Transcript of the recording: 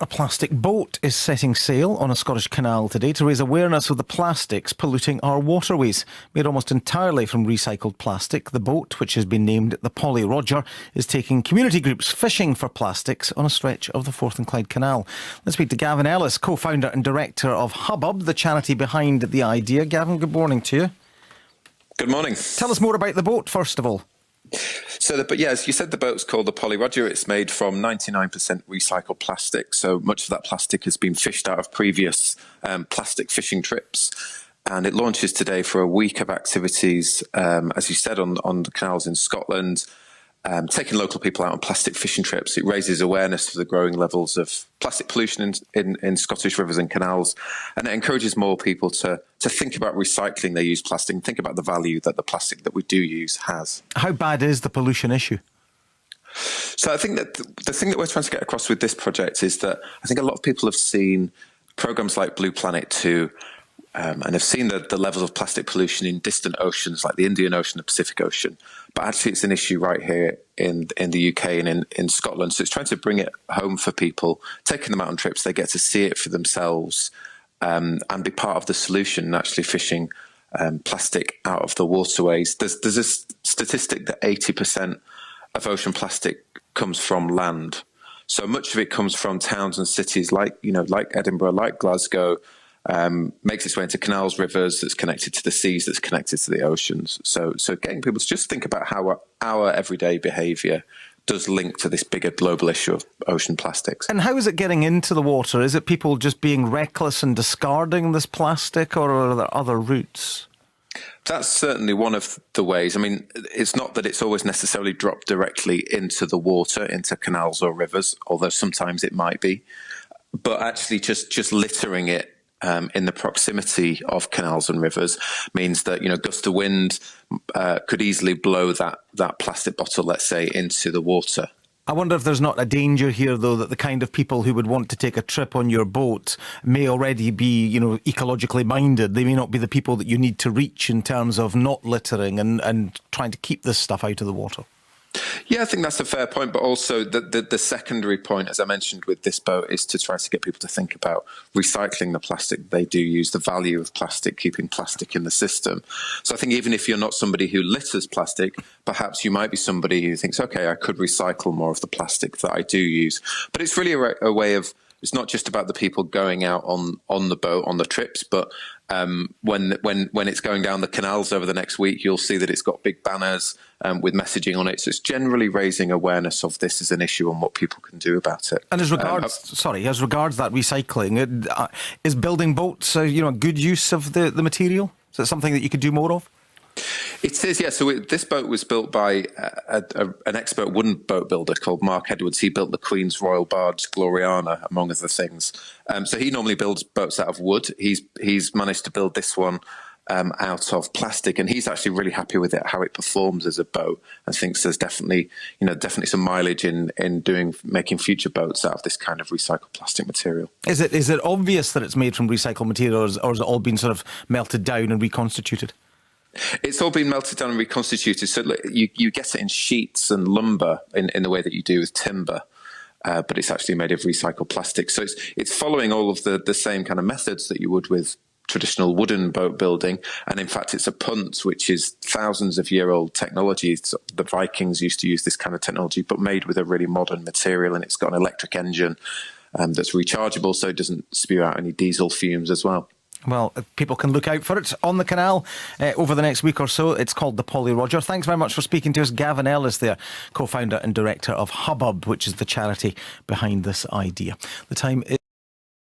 A plastic boat is setting sail on a Scottish canal today to raise awareness of the plastics polluting our waterways. Made almost entirely from recycled plastic, the boat, which has been named the Polly Roger, is taking community groups fishing for plastics on a stretch of the Forth and Clyde Canal. Let's speak to Gavin Ellis, co-founder and director of Hubbub, the charity behind the idea. Gavin, good morning to you. Good morning. Tell us more about the boat, first of all. So, as you said, the boat's called the Polly Roger. It's made from 99% recycled plastic. So much of that plastic has been fished out of previous plastic fishing trips. And it launches today for a week of activities, as you said, on the canals in Scotland, taking local people out on plastic fishing trips. It raises awareness of the growing levels of plastic pollution in Scottish rivers and canals, and it encourages more people to think about recycling their used plastic and think about the value that the plastic that we do use has. How bad is the pollution issue? So I think that the thing that we're trying to get across with this project is that I think a lot of people have seen programs like Blue Planet 2 and have seen the levels of plastic pollution in distant oceans like the Indian Ocean, the Pacific Ocean. But actually it's an issue right here in the UK and in Scotland. So it's trying to bring it home for people, taking them out on trips. They get to see it for themselves and be part of the solution and actually fishing plastic out of the waterways. There's a statistic that 80% of ocean plastic comes from land. So much of it comes from towns and cities like Edinburgh, like Glasgow, makes its way into canals, rivers, that's connected to the seas, that's connected to the oceans. So getting people to just think about how our everyday behaviour does link to this bigger global issue of ocean plastics. And how is it getting into the water? Is it people just being reckless and discarding this plastic, or are there other routes? That's certainly one of the ways. I mean, it's not that it's always necessarily dropped directly into the water, into canals or rivers, although sometimes it might be. But actually just littering it in the proximity of canals and rivers means that, gust of wind could easily blow that plastic bottle, let's say, into the water. I wonder if there's not a danger here, though, that the kind of people who would want to take a trip on your boat may already be, ecologically minded. They may not be the people that you need to reach in terms of not littering and trying to keep this stuff out of the water. Yeah, I think that's a fair point. But also the secondary point, as I mentioned with this boat, is to try to get people to think about recycling the plastic they do use, the value of plastic, keeping plastic in the system. So I think even if you're not somebody who litters plastic, perhaps you might be somebody who thinks, OK, I could recycle more of the plastic that I do use. But it's really a way of, it's not just about the people going out on the boat, on the trips, but when it's going down the canals over the next week, you'll see that it's got big banners with messaging on it. So it's generally raising awareness of this as an issue and what people can do about it. And as regards that recycling, is building boats a good use of the material? Is it something that you could do more of? It is, yeah. So this boat was built by an expert wooden boat builder called Mark Edwards. He built the Queen's Royal Barge Gloriana, among other things. So he normally builds boats out of wood. He's managed to build this one out of plastic, and he's actually really happy with it, how it performs as a boat, and thinks there's definitely some mileage in making future boats out of this kind of recycled plastic material. Is it obvious that it's made from recycled material, or has it all been sort of melted down and reconstituted? It's all been melted down and reconstituted. So you get it in sheets and lumber in the way that you do with timber, but it's actually made of recycled plastic. So it's following all of the same kind of methods that you would with traditional wooden boat building. And in fact, it's a punt, which is thousands of year old technology. The Vikings used to use this kind of technology, but made with a really modern material. And it's got an electric engine that's rechargeable, so it doesn't spew out any diesel fumes as well. Well, people can look out for it on the canal over the next week or so. It's called the Polly Roger. Thanks very much for speaking to us. Gavin Ellis there, co-founder and director of Hubbub, which is the charity behind this idea. The time is